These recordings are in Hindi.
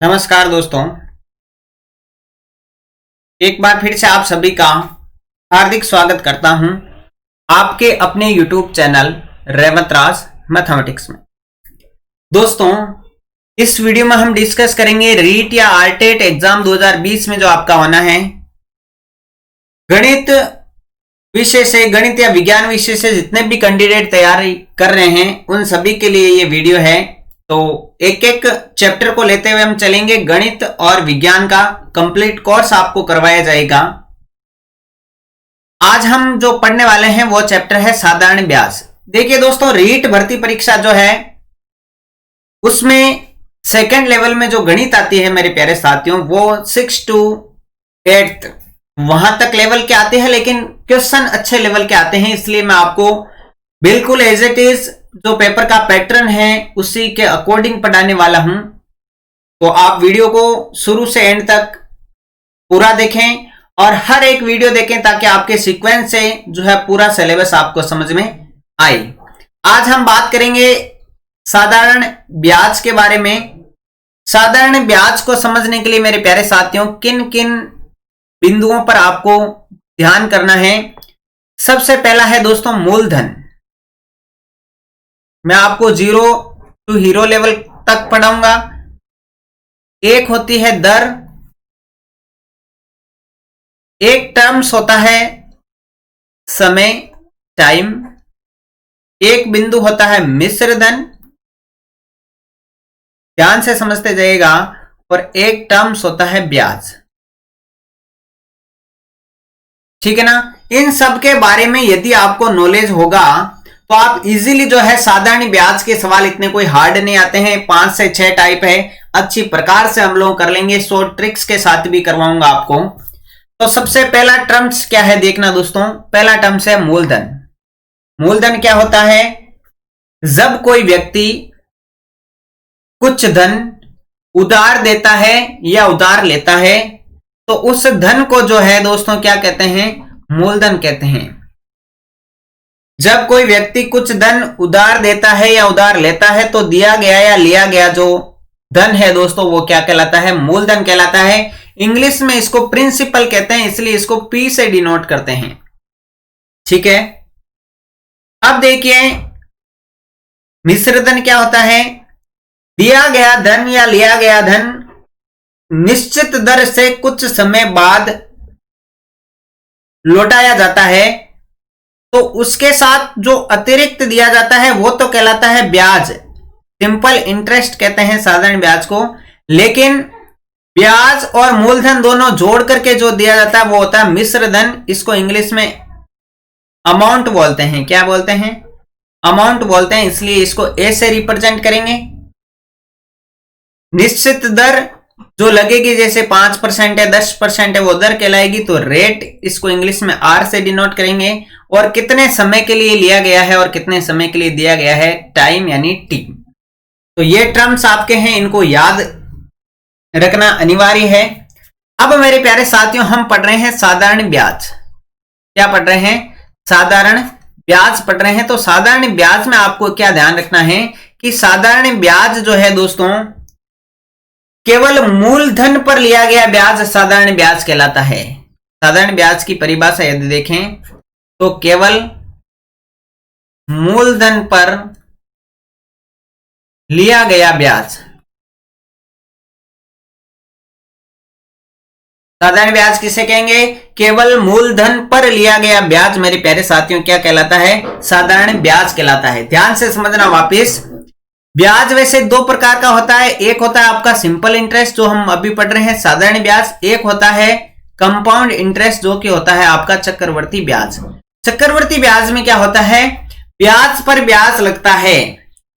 नमस्कार दोस्तों, एक बार फिर से आप सभी का हार्दिक स्वागत करता हूं आपके अपने YouTube चैनल रेवंत राज मैथमेटिक्स में। दोस्तों, इस वीडियो में हम डिस्कस करेंगे रीट या आरटेट एग्जाम 2020 में जो आपका होना है, गणित विषय से, गणित या विज्ञान विषय से जितने भी कैंडिडेट तैयारी कर रहे हैं उन सभी के लिए ये वीडियो है। तो एक एक चैप्टर को लेते हुए हम चलेंगे। गणित और विज्ञान का कंप्लीट कोर्स आपको करवाया जाएगा। आज हम जो पढ़ने वाले हैं वो चैप्टर है साधारण ब्याज। देखिए दोस्तों, रीट भर्ती परीक्षा जो है उसमें सेकेंड लेवल में जो गणित आती है मेरे प्यारे साथियों, वो 6 to 8 वहां तक लेवल के आते हैं, लेकिन क्वेश्चन अच्छे लेवल के आते हैं। इसलिए मैं आपको बिल्कुल एज इट इज जो पेपर का पैटर्न है उसी के अकॉर्डिंग पढ़ाने वाला हूं। तो आप वीडियो को शुरू से एंड तक पूरा देखें और हर एक वीडियो देखें ताकि आपके सीक्वेंस से जो है पूरा सिलेबस आपको समझ में आए। आज हम बात करेंगे साधारण ब्याज के बारे में। साधारण ब्याज को समझने के लिए मेरे प्यारे साथियों किन किन बिंदुओं पर आपको ध्यान करना है। सबसे पहला है दोस्तों मूलधन। मैं आपको 0 to हीरो लेवल तक पढ़ाऊंगा। एक होती है दर, एक टर्म्स होता है समय, टाइम, एक बिंदु होता है मिश्र धन, ध्यान से समझते जाइएगा, और एक टर्म्स होता है ब्याज। ठीक है ना। इन सब के बारे में यदि आपको नॉलेज होगा तो आप इजीली जो है साधारण ब्याज के सवाल, इतने कोई हार्ड नहीं आते हैं, 5 से 6 टाइप है, अच्छी प्रकार से हम लोग कर लेंगे। शॉर्ट ट्रिक्स के साथ भी करवाऊंगा आपको। तो सबसे पहला टर्म्स क्या है देखना दोस्तों। पहला टर्म्स है मूलधन। मूलधन क्या होता है? जब कोई व्यक्ति कुछ धन उधार देता है या उधार लेता है तो उस धन को जो है दोस्तों क्या कहते हैं? मूलधन कहते हैं। जब कोई व्यक्ति कुछ धन उधार देता है या उधार लेता है तो दिया गया या लिया गया जो धन है दोस्तों वो क्या कहलाता है? मूलधन कहलाता है। इंग्लिश में इसको प्रिंसिपल कहते हैं, इसलिए इसको P से डिनोट करते हैं। ठीक है। अब देखिए मिश्र धन क्या होता है? दिया गया धन या लिया गया धन निश्चित दर से कुछ समय बाद लौटाया जाता है, तो उसके साथ जो अतिरिक्त दिया जाता है वो तो कहलाता है ब्याज। सिंपल इंटरेस्ट कहते हैं साधारण ब्याज को। लेकिन ब्याज और मूलधन दोनों जोड़ करके जो दिया जाता है वो होता है मिश्र धन। इसको इंग्लिश में अमाउंट बोलते हैं। क्या बोलते हैं? अमाउंट बोलते हैं, इसलिए इसको ए से रिप्रेजेंट करेंगे। निश्चित दर जो लगेगी, जैसे 5% है, 10% है, वो दर कहलाएगी। तो रेट इसको इंग्लिश में आर से डिनोट करेंगे। और कितने समय के लिए लिया गया है और कितने समय के लिए दिया गया है, टाइम यानी टी। तो ये टर्म्स आपके हैं, इनको याद रखना अनिवार्य है। अब मेरे प्यारे साथियों हम पढ़ रहे हैं साधारण ब्याज। क्या पढ़ रहे हैं? साधारण ब्याज पढ़ रहे हैं। तो साधारण ब्याज में आपको क्या ध्यान रखना है कि साधारण ब्याज जो है दोस्तों केवल मूलधन पर लिया गया ब्याज साधारण ब्याज कहलाता है। साधारण ब्याज की परिभाषा यदि देखें तो केवल मूलधन पर लिया गया ब्याज, साधारण ब्याज किसे कहेंगे? केवल मूलधन पर लिया गया ब्याज मेरे प्यारे साथियों क्या कहलाता है? साधारण ब्याज कहलाता है। ध्यान से समझना वापिस। ब्याज वैसे दो प्रकार का होता है। एक होता है आपका सिंपल इंटरेस्ट जो हम अभी पढ़ रहे हैं साधारण ब्याज। एक होता है कंपाउंड इंटरेस्ट जो कि होता है आपका चक्रवर्ती ब्याज। चक्रवर्ती ब्याज में क्या होता है? ब्याज पर ब्याज लगता है।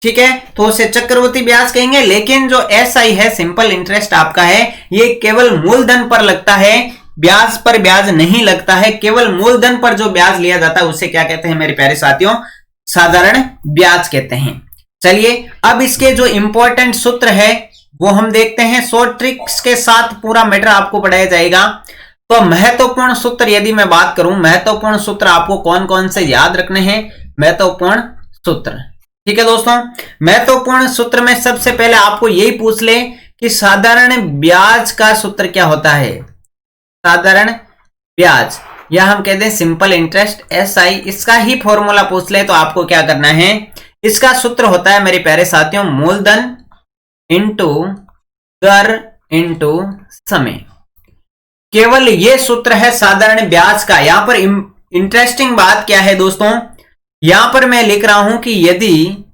ठीक है, तो उसे चक्रवर्ती ब्याज कहेंगे। लेकिन जो एसआई है, सिंपल इंटरेस्ट आपका है, ये केवल मूलधन पर लगता है, ब्याज पर ब्याज नहीं लगता है। केवल मूलधन पर जो ब्याज लिया जाता है उसे क्या कहते हैं मेरे प्यारे साथियों? साधारण ब्याज कहते हैं। चलिए अब इसके जो इंपॉर्टेंट सूत्र है वो हम देखते हैं। शॉर्ट ट्रिक्स के साथ पूरा मैटर आपको पढ़ाया जाएगा। तो महत्वपूर्ण सूत्र यदि मैं बात करूं, महत्वपूर्ण सूत्र आपको कौन कौन से याद रखने हैं? महत्वपूर्ण सूत्र, ठीक है दोस्तों। महत्वपूर्ण सूत्र में सबसे पहले आपको यही पूछ ले कि साधारण ब्याज का सूत्र क्या होता है। साधारण ब्याज या हम कहते हैं सिंपल इंटरेस्ट SI, इसका ही फॉर्मूला पूछ ले तो आपको क्या करना है, इसका सूत्र होता है मेरे प्यारे साथियों मूलधन इंटू दर इंटू समय। केवल ये सूत्र है साधारण ब्याज का। यहां पर इंटरेस्टिंग बात क्या है दोस्तों, यहां पर मैं लिख रहा हूं कि यदि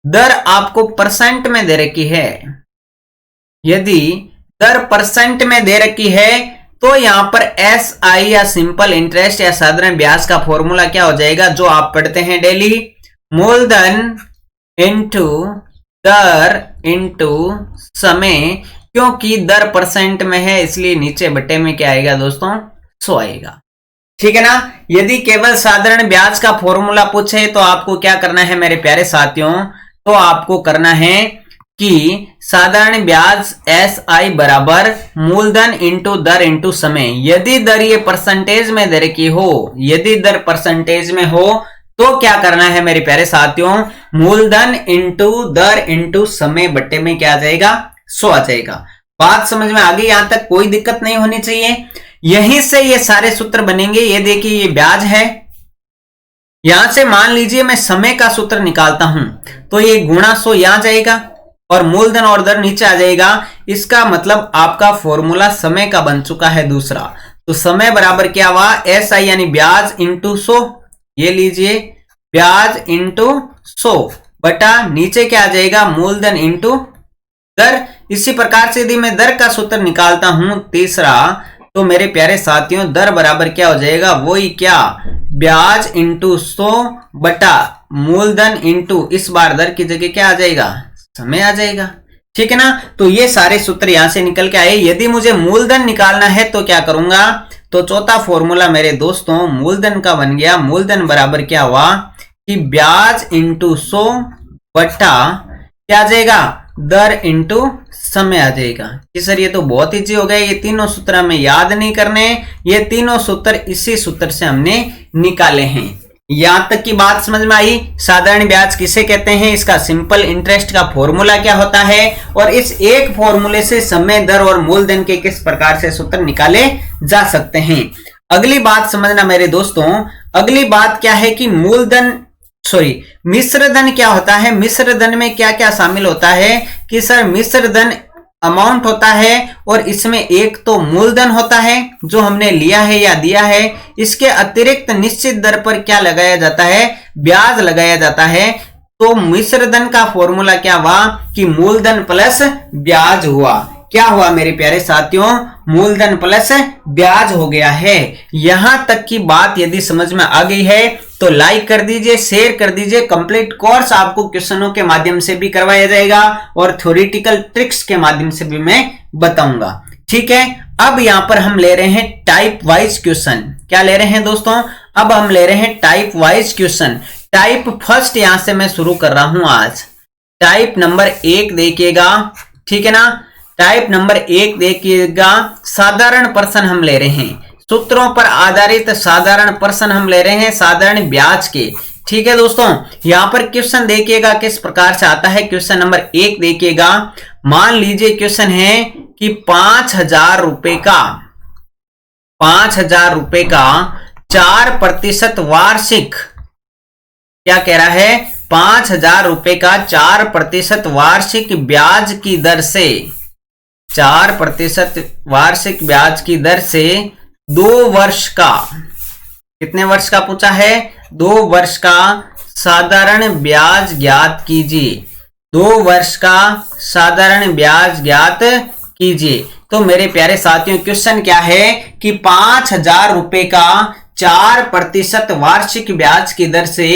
दर आपको परसेंट में दे रखी है, यदि दर परसेंट में दे रखी है तो यहां पर SI या सिंपल इंटरेस्ट या साधारण ब्याज का फॉर्मूला क्या हो जाएगा, जो आप पढ़ते हैं डेली, मूलधन इंटू दर इंटू समय। क्योंकि दर परसेंट में है इसलिए नीचे बटे में क्या आएगा दोस्तों, 100 आएगा। ठीक है ना। यदि केवल साधारण ब्याज का फॉर्मूला पूछे तो आपको क्या करना है मेरे प्यारे साथियों, तो आपको करना है कि साधारण ब्याज SI बराबर मूलधन इंटू दर इंटू समय। यदि दर ये परसेंटेज में दे रखी हो, यदि दर परसेंटेज में हो तो क्या करना है मेरे प्यारे साथियों, मूलधन इंटू दर इंटू समय बट्टे में क्या आ जाएगा, 100 आ जाएगा। बात समझ में आ गई, यहां तक कोई दिक्कत नहीं होनी चाहिए। यहीं से ये सारे सूत्र बनेंगे। ये देखिए ये ब्याज है, यहां से मान लीजिए मैं समय का सूत्र निकालता हूं तो ये गुणा 100 यहां जाएगा और मूलधन और दर नीचे आ जाएगा। इसका मतलब आपका फॉर्मूला समय का बन चुका है दूसरा। तो समय बराबर क्या हुआ, SI यानी ब्याज इंटू 100, ये लीजिए ब्याज इंटू 100 बटा नीचे क्या आ जाएगा, मूलधन इंटू दर। इसी प्रकार से यदि मैं दर का सूत्र निकालता हूं तीसरा, तो मेरे प्यारे साथियों दर बराबर क्या हो जाएगा, वही क्या, ब्याज इंटू 100 बटा मूलधन इंटू, इस बार दर की जगह क्या आ जाएगा, समय आ जाएगा। ठीक है ना। तो ये सारे सूत्र यहां से निकल के आए। यदि मुझे मूलधन निकालना है तो क्या करूंगा, तो चौथा फॉर्मूला मेरे दोस्तों मूलधन का बन गया। मूलधन बराबर क्या हुआ कि ब्याज इंटू 100 बटा क्या आ जाएगा, दर इंटू समय आ जाएगा। कि सर ये तो बहुत इजी हो गया, ये तीनों सूत्र हमें याद नहीं करने, ये तीनों सूत्र इसी सूत्र से हमने निकाले हैं। यहां तक की बात समझ में आई। साधारण ब्याज किसे कहते हैं, इसका सिंपल इंटरेस्ट का फॉर्मूला क्या होता है, और इस एक फॉर्मूले से समय, दर और मूलधन के किस प्रकार से सूत्र निकाले जा सकते हैं। अगली बात समझना मेरे दोस्तों, अगली बात क्या है कि मिश्र धन क्या होता है। मिश्र धन में क्या क्या शामिल होता है कि सर मिश्र धन अमाउंट होता है और इसमें एक तो मूलधन होता है जो हमने लिया है या दिया है, इसके अतिरिक्त निश्चित दर पर क्या लगाया जाता है, ब्याज लगाया जाता है। तो मिश्र धन का फॉर्मूला क्या हुआ कि मूलधन प्लस ब्याज हुआ। क्या हुआ मेरे प्यारे साथियों, मूलधन प्लस ब्याज हो गया है। यहां तक की बात यदि समझ में आ गई है तो लाइक कर दीजिए, शेयर कर दीजिए। कंप्लीट कोर्स आपको क्वेश्चनों के माध्यम से भी करवाया जाएगा और थ्योरेटिकल ट्रिक्स के माध्यम से भी मैं बताऊंगा। ठीक है। अब यहां पर हम ले रहे हैं टाइप वाइज क्वेश्चन। क्या ले रहे हैं दोस्तों, अब हम ले रहे हैं type wise question. Type first यहां से मैं शुरू कर रहा हूं आज। टाइप नंबर 1 देखिएगा, ठीक है ना। टाइप नंबर 1 देखिएगा, साधारण प्रश्न हम ले रहे हैं, सूत्रों पर आधारित साधारण प्रश्न हम ले रहे हैं साधारण ब्याज के। ठीक है दोस्तों, यहां पर क्वेश्चन देखिएगा किस प्रकार से आता है। क्वेश्चन नंबर 1 देखिएगा, मान लीजिए क्वेश्चन है कि 5,000 रुपए का 4% वार्षिक, क्या कह रहा है, 5,000 रुपए का 4% वार्षिक ब्याज की दर से, 4% वार्षिक ब्याज की दर से 2 वर्ष का, कितने वर्ष का पूछा है, 2 वर्ष का साधारण ब्याज ज्ञात कीजिए। 2 वर्ष का साधारण ब्याज ज्ञात कीजिए। तो मेरे प्यारे साथियों क्वेश्चन क्या है कि 5,000 रुपए का 4% वार्षिक ब्याज की दर से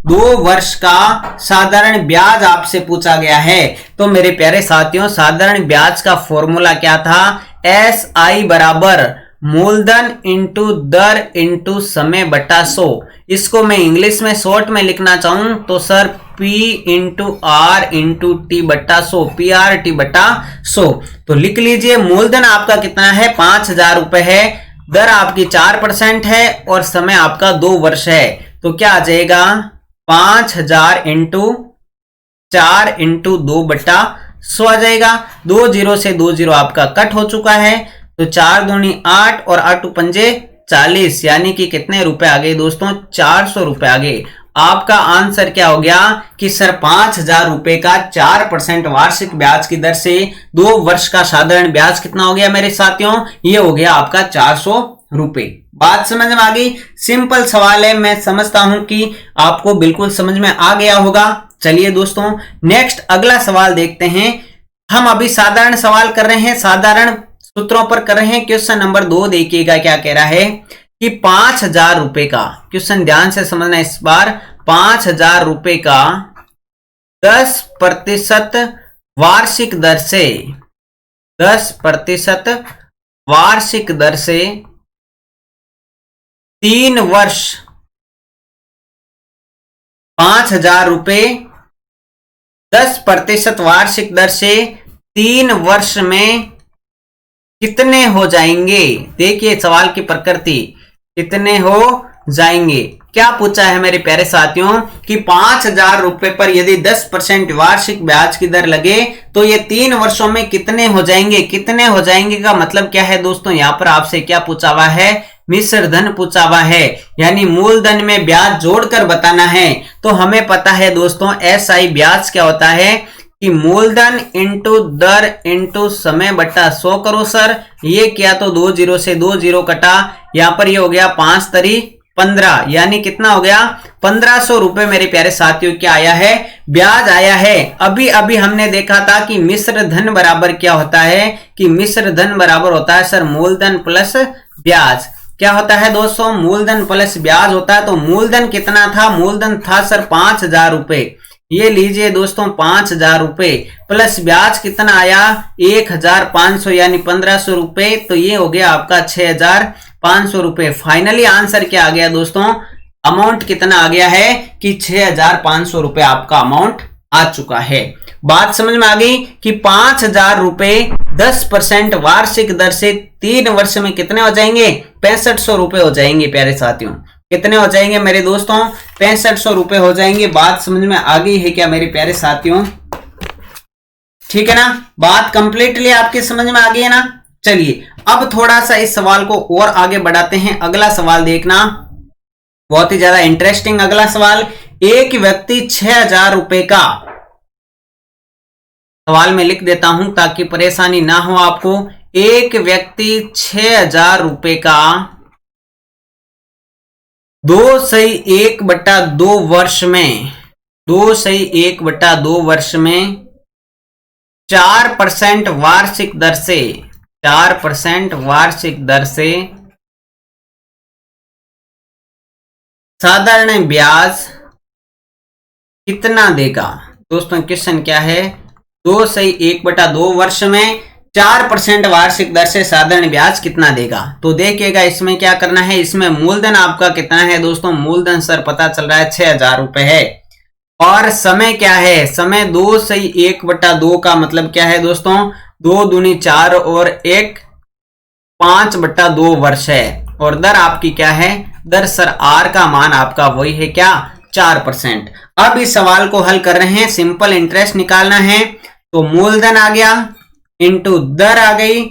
2 वर्ष का साधारण ब्याज आपसे पूछा गया है। तो मेरे प्यारे साथियों साधारण ब्याज का फॉर्मूला क्या था, SI बराबर मूलधन इंटू दर इंटू समय बटा 100। इसको मैं इंग्लिश में शॉर्ट में लिखना चाहूं तो sir P into R into T बटा 100, PRT बटा 100। तो लिख लीजिए मूलधन आपका कितना है, 5,000 रुपए है, दर आपकी 4% है और समय आपका 2 वर्ष है। तो क्या आ जाएगा, 5,000 इंटू 4 इंटू 2 बटा 100 आ जाएगा। 2 जीरो से 2 जीरो आपका कट हो चुका है, तो 4 दूनी 8 और 8 पंजे 40, यानी कि कितने रुपए आ गए दोस्तों? 400 रुपए आ गए। आपका आंसर क्या हो गया कि सर 5,000 रुपए का 4% वार्षिक ब्याज की दर से 2 वर्ष का साधारण ब्याज कितना हो गया मेरे साथियों? ये हो गया आपका 400 रुपए। बात समझ में आ गई? सिंपल सवाल है, मैं समझता हूं कि आपको बिल्कुल समझ में आ गया होगा। चलिए दोस्तों नेक्स्ट अगला सवाल देखते हैं। हम अभी साधारण सवाल कर रहे हैं, साधारण सूत्रों पर कर रहे हैं। क्वेश्चन नंबर 2 देखिएगा क्या कह रहा है कि 5,000 रुपए का, क्वेश्चन ध्यान से समझना इस बार, 5,000 रुपए का 10% वार्षिक दर से 10% वार्षिक दर से 3 वर्ष 5,000 रुपए 10% वार्षिक दर से 3 वर्ष में कितने हो जाएंगे? देखिए सवाल की प्रकृति, कितने हो जाएंगे। क्या पूछा है मेरे प्यारे साथियों कि 5,000 रुपए पर यदि 10% वार्षिक ब्याज की दर लगे तो ये 3 वर्षों में कितने हो जाएंगे? कितने हो जाएंगे का मतलब क्या है दोस्तों? यहां पर आपसे क्या पूछा हुआ है? मिश्र धन पूछा हुआ है, यानी मूलधन में ब्याज जोड़कर बताना है। तो हमें पता है दोस्तों एसआई ब्याज क्या होता है कि मूलधन इंटू दर इंटू समय बट्टा 100 करो सर। ये किया तो 2 जीरो से 2 जीरो कटा, यहां पर ये हो गया 5 तरी 15, यानी कितना हो गया? 1500 रुपए मेरे प्यारे साथियों क्या आया है? ब्याज आया है। अभी अभी हमने देखा था कि मिश्र धन बराबर क्या होता है कि मिश्र धन बराबर होता है सर मूलधन प्लस ब्याज। क्या होता है दोस्तों? मूलधन प्लस ब्याज होता है। तो मूलधन कितना था? मूलधन था सर 5,000 रुपए। ये लीजिए दोस्तों 5,000 रुपए प्लस ब्याज कितना आया? 1,500 यानी 1,500 रुपए। तो ये हो गया आपका 6,500 रुपए। फाइनली आंसर क्या आ गया दोस्तों? अमाउंट कितना आ गया है कि 6,500 रुपए आपका अमाउंट आ चुका है। बात समझ में आ गई कि 5,000 रुपए 10% वार्षिक दर से 3 वर्ष में कितने हो जाएंगे? 6500 रुपए हो जाएंगे प्यारे साथियों। कितने हो जाएंगे मेरे दोस्तों? 6500 रुपए हो जाएंगे। बात समझ में आ गई है क्या मेरे प्यारे साथियों? ठीक है ना? बात कंप्लीटली आपकी समझ में आ गई है ना? चलिए अब थोड़ा सा इस सवाल को और आगे बढ़ाते हैं। अगला सवाल देखना, बहुत ही ज्यादा इंटरेस्टिंग अगला सवाल। एक व्यक्ति 6,000 रुपए का, सवाल में लिख देता हूं ताकि परेशानी ना हो आपको। एक व्यक्ति 6,000 रुपए का 2/1/2 वर्ष में 2/1/2 वर्ष में 4% वार्षिक दर से 4% वार्षिक दर से साधारण ब्याज कितना देगा? दोस्तों क्वेश्चन क्या है? 2/1/2 वर्ष में 4% वार्षिक दर से साधारण ब्याज कितना देगा? तो देखिएगा इसमें क्या करना है। इसमें मूलधन आपका कितना है दोस्तों? मूलधन सर पता चल रहा है 6,000 रुपए है। और समय क्या है? समय 2/1/2 का मतलब क्या है दोस्तों? 2 दूनी 4 और 1 5/2 वर्ष है। और दर आपकी क्या है? दर सर आर का मान आपका वही है क्या? 4%। अब इस सवाल को हल कर रहे हैं, सिंपल इंटरेस्ट निकालना है। तो मूलधन आ गया इंटू दर आ गई,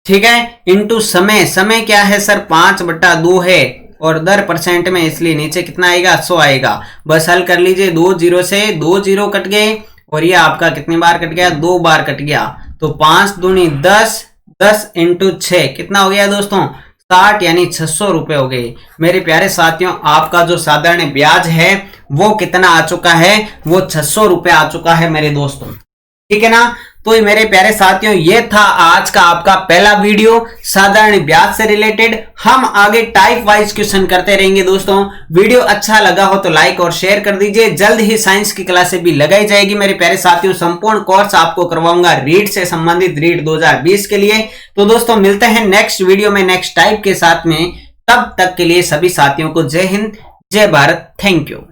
ठीक है, इंटू समय। समय क्या है सर? 5/2 है और दर परसेंट में, इसलिए नीचे कितना आएगा? 100 आएगा। बस हल कर लीजिए। 2 जीरो से 2 जीरो कट गए और ये आपका कितनी बार कट गया? 2 बार कट गया। तो 5 दूनी 10, 10 इंटू 6 कितना हो गया दोस्तों? 60, यानी 600 रुपए हो गए। मेरे प्यारे साथियों आपका जो साधारण ब्याज है वो कितना आ चुका है? वो 600 रुपए आ चुका है मेरे दोस्तों। ठीक है ना? तो मेरे प्यारे साथियों ये था आज का आपका पहला वीडियो साधारण ब्याज से रिलेटेड। हम आगे टाइप वाइज क्वेश्चन करते रहेंगे दोस्तों। वीडियो अच्छा लगा हो तो लाइक और शेयर कर दीजिए। जल्द ही साइंस की क्लासें भी लगाई जाएगी मेरे प्यारे साथियों। संपूर्ण कोर्स आपको करवाऊंगा रीड से संबंधित, रीड 2020 के लिए। तो दोस्तों मिलते हैं नेक्स्ट वीडियो में नेक्स्ट टाइप के साथ में। तब तक के लिए सभी साथियों को जय हिंद, जय भारत, थैंक यू।